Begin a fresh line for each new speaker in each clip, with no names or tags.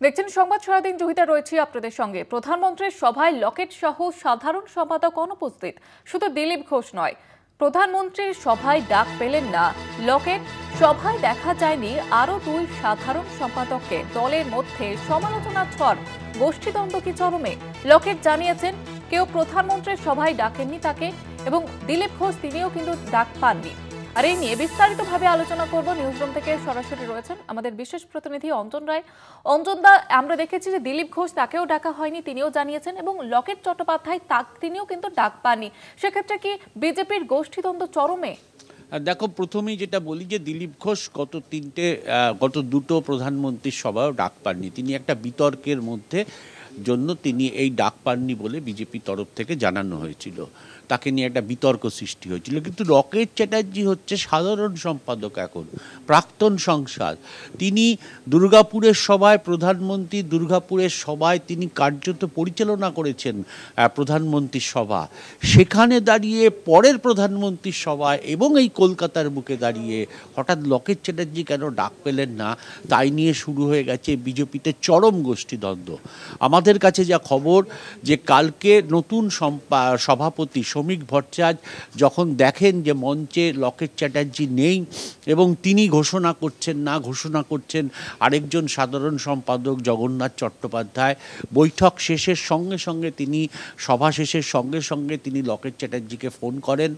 দেখছেন সংবাদ সারাদিন। জহিতা রয়েছে আপনাদের সঙ্গে। প্রধানমন্ত্রীর সভায় লকেট সহ সাধারণ সম্পাদক অনুপস্থিত। শুধু দিলীপ ঘোষ নয়, প্রধানমন্ত্রীর সভায় ডাক পেলেন না লকেট। সভায় দেখা যায়নি আরো দুই সাধারণ সম্পাদককে। দলের মধ্যে সমালোচনার ঝড়, গোষ্ঠীদ্বন্দ্ব কি চরমে। লকেট জানিয়েছেন কেউ প্রধানমন্ত্রীর সভায় ডাকেননি তাকে, এবং দিলীপ ঘোষ তিনিও কিন্তু ডাক পাননি। আর এই নিয়ে বিস্তারিতভাবে আলোচনা করব। নিউজরুম থেকে সরাসরি রয়েছেন আমাদের বিশেষ প্রতিনিধি অঞ্জন রায়। অঞ্জনদা, আমরা দেখেছি যে দিলীপ ঘোষ তাকেও ডাকা হয়নি, তিনিও জানিয়েছেন, এবং লকেট চট্টোপাধ্যায় তিনিও কিন্তু ডাক পাননি। সেক্ষেত্রে কি বিজেপির গোষ্ঠীদ্বন্দ্ব চরমে?
দেখো, প্রথমেই যেটা বলি যে দিলীপ ঘোষ গত দুটো প্রধানমন্ত্রীর সভাও ডাক পাননি। তিনি একটা বিতর্কের মধ্যে জন্য তিনি এই ডাক পাননি বলে বিজেপি তরফ থেকে জানানো হয়েছিল। তাকে নিয়ে একটা বিতর্ক সৃষ্টি হয়েছিল। কিন্তু লকেট চ্যাটার্জি হচ্ছে সাধারণ সম্পাদক, এখন প্রাক্তন সাংসদ। তিনি দুর্গাপুরের সভায়, প্রধানমন্ত্রী দুর্গাপুরের সভায় তিনি কার্যত পরিচালনা করেছেন প্রধানমন্ত্রীর সভা। সেখানে দাঁড়িয়ে পরের প্রধানমন্ত্রীর সভায় এবং এই কলকাতার বুকে দাঁড়িয়ে হঠাৎ লকেট চ্যাটার্জি কেন ডাক পেলেন না, তাই নিয়ে শুরু হয়ে গেছে বিজেপিতে চরম গোষ্ঠীদ্বন্দ্ব। আমাদের কাছে যা খবর, যে কালকে নতুন সভাপতি শ্রমিক ভট্টাচার্য যখন দেখেন যে মঞ্চে লকেট চ্যাটার্জি নেই এবং তিনি ঘোষণা করছেন আরেকজন সাধারণ সম্পাদক জগন্নাথ চট্টোপাধ্যায়, বৈঠক শেষের সঙ্গে সঙ্গে সভা শেষের সঙ্গে সঙ্গে তিনি লকেট চ্যাটার্জিকে ফোন করেন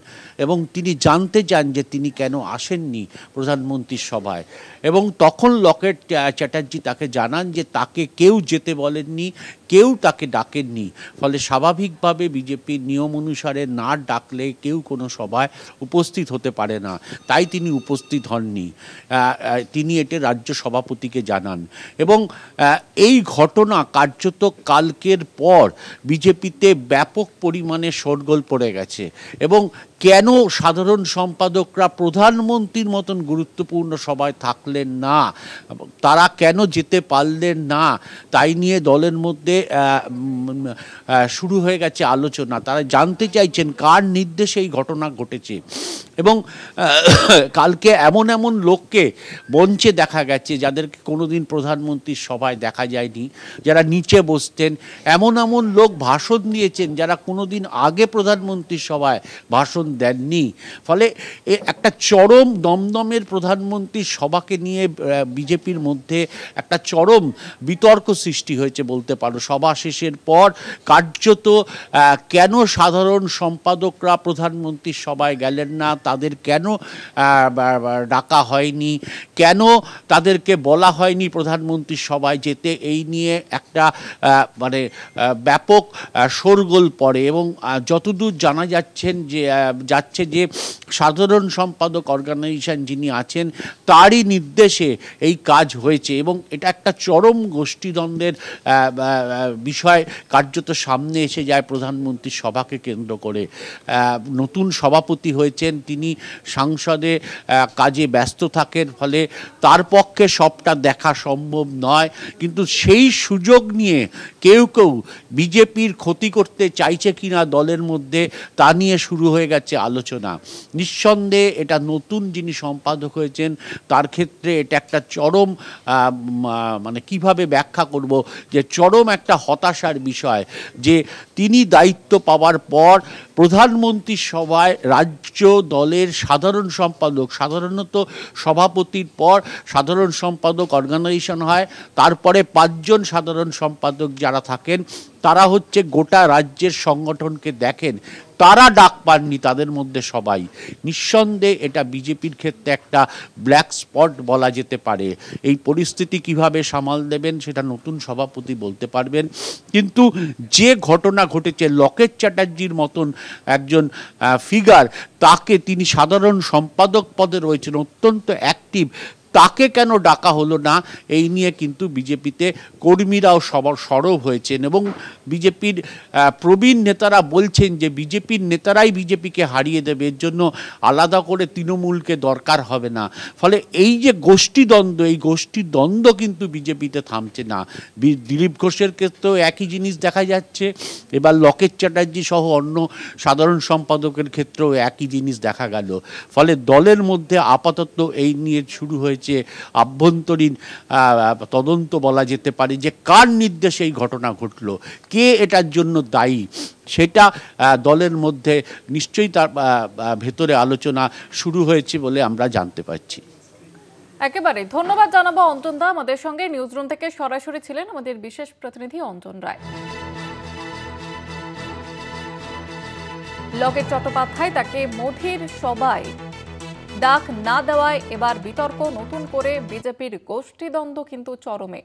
এবং তিনি জানতে চান যে তিনি কেন আসেননি প্রধানমন্ত্রীর সভায়। এবং তখন লকেট চ্যাটার্জি তাকে জানান যে তাকে কেউ যেতে বলেননি, কেউ তাকে ডাকেননি। ফলে স্বাভাবিকভাবে বিজেপির নিয়ম অনুসারে না ডাকলে কেউ কোনো সভায় উপস্থিত হতে পারে না, তাই তিনি উপস্থিত হননি। তিনি এটা রাজ্য সভাপতিকে জানান এবং এই ঘটনা কার্যত কালকের পর বিজেপিতে ব্যাপক পরিমাণে শোরগোল পড়ে গেছে। এবং কেন সাধারণ সম্পাদকরা প্রধানমন্ত্রীর মতন গুরুত্বপূর্ণ সভায় থাকলেন না, তারা কেন যেতে পারলেন না, তাই নিয়ে দলের মধ্যে শুরু হয়ে গেছে আলোচনা। তারা জানতে চাইছেন কার নির্দেশে এই ঘটনা ঘটেছে। এবং কালকে এমন লোককে মঞ্চে দেখা গেছে যাদেরকে কোনোদিন প্রধানমন্ত্রীর সভায় দেখা যায়নি, যারা নিচে বসতেন। এমন লোক ভাষণ দিয়েছেন যারা কোনোদিন আগে প্রধানমন্ত্রীর সভায় ভাষণ দেননি। ফলে একটা চরম দমদমের প্রধানমন্ত্রীর সভাকে নিয়ে বিজেপির মধ্যে একটা চরম বিতর্ক সৃষ্টি হয়েছে বলতে পারো। সভা শেষের পর কার্যত কেন সাধারণ সম্পাদকরা প্রধানমন্ত্রীর সভায় গেলেন না, তাদের কেন ডাকা হয়নি, কেন তাদেরকে বলা হয়নি প্রধানমন্ত্রীর সভায় যেতে, এই নিয়ে একটা ব্যাপক শোরগোল পড়ে। এবং যতদূর জানা যাচ্ছে যে সাধারণ সম্পাদক অর্গানাইজেশন যিনি আছেন তারই নির্দেশে এই কাজ হয়েছে। এবং এটা একটা চরম গোষ্ঠীদ্বন্দ্বের বিষয় কার্যত সামনে এসে যায় প্রধানমন্ত্রীর সভাকে কেন্দ্র করে। নতুন সভাপতি হয়েছেন, তিনি সংসদে কাজে ব্যস্ত থাকেন, ফলে তার পক্ষে সবটা দেখা সম্ভব নয়। কিন্তু সেই সুযোগ নিয়ে কেউ বিজেপির ক্ষতি করতে চাইছে কিনা দলের মধ্যে, তা নিয়ে শুরু হয়ে গেছে আলোচনা। নিঃসন্দেহে এটা নতুন যিনি সম্পাদক হয়েছেন তার ক্ষেত্রে এটা একটা চরম কিভাবে ব্যাখ্যা করব, যে চরম একটা হতাশার বিষয় যে তিনি দায়িত্ব পাওয়ার পর প্রধানমন্ত্রীর সভায় রাজ্য দলের সাধারণ সম্পাদক, সাধারণত সভাপতির পর সাধারণ সম্পাদক অর্গানাইজেশন হয়, তারপরে 5 জন সাধারণ সম্পাদক যারা থাকেন তারা হচ্ছে গোটা রাজ্যের সংগঠনকে দেখেন, তারা ডাক পাননি তাদের মধ্যে সবাই। নিঃসন্দেহে এটা বিজেপির ক্ষেত্রে একটা ব্ল্যাক স্পট বলা যেতে পারে। এই পরিস্থিতি কিভাবে সামাল দেবেন সেটা নতুন সভাপতি বলতে পারবেন। কিন্তু যে ঘটনা ঘটেছে, লকেট চ্যাটার্জির মতন একজন ফিগার, তিনি সাধারণ সম্পাদক পদে রয়েছেন, অত্যন্ত অ্যাক্টিভ, তাকে কেন ডাকা হলো না, এই নিয়ে কিন্তু বিজেপিতে কর্মীরাও সরব হয়েছেন। এবং বিজেপির প্রবীণ নেতারা বলছেন যে বিজেপির নেতারাই বিজেপিকে হারিয়ে দেবে, এর জন্য আলাদা করে তৃণমূলকে দরকার হবে না। ফলে এই যে গোষ্ঠীদ্বন্দ্ব, এই গোষ্ঠীদ্বন্দ্ব কিন্তু বিজেপিতে থামছে না। দিলীপ ঘোষের ক্ষেত্রেও একই জিনিস দেখা যাচ্ছে, এবার লকেট চ্যাটার্জি সহ অন্য সাধারণ সম্পাদকের ক্ষেত্রেও একই জিনিস দেখা গেল। ফলে দলের মধ্যে আপাতত এই নিয়ে শুরু হয়েছে হয়েছে আভ্যন্তরীণ তদন্ত বলা যেতে পারে, যে কার নির্দেশে এই ঘটনা ঘটলো, কে এটার জন্য দায়ী, সেটা দলের মধ্যে নিশ্চয়ই তার ভেতরে আলোচনা শুরু হয়েছে বলে আমরা জানতে পারছি।
একেবারে ধন্যবাদ জানাবো অঞ্জন দা, আমাদের সঙ্গে নিউজরুম থেকে সরাসরি ছিলেন আমাদের বিশেষ প্রতিনিধি অঞ্জন রায়। লকেট চট্টোপাধ্যায় তাকে মোদির সভায় ডাক না দেওয়ায় এবার বিতর্ক, নতুন করে বিজেপির গোষ্ঠীদ্বন্দ্ব কিন্তু চরমে।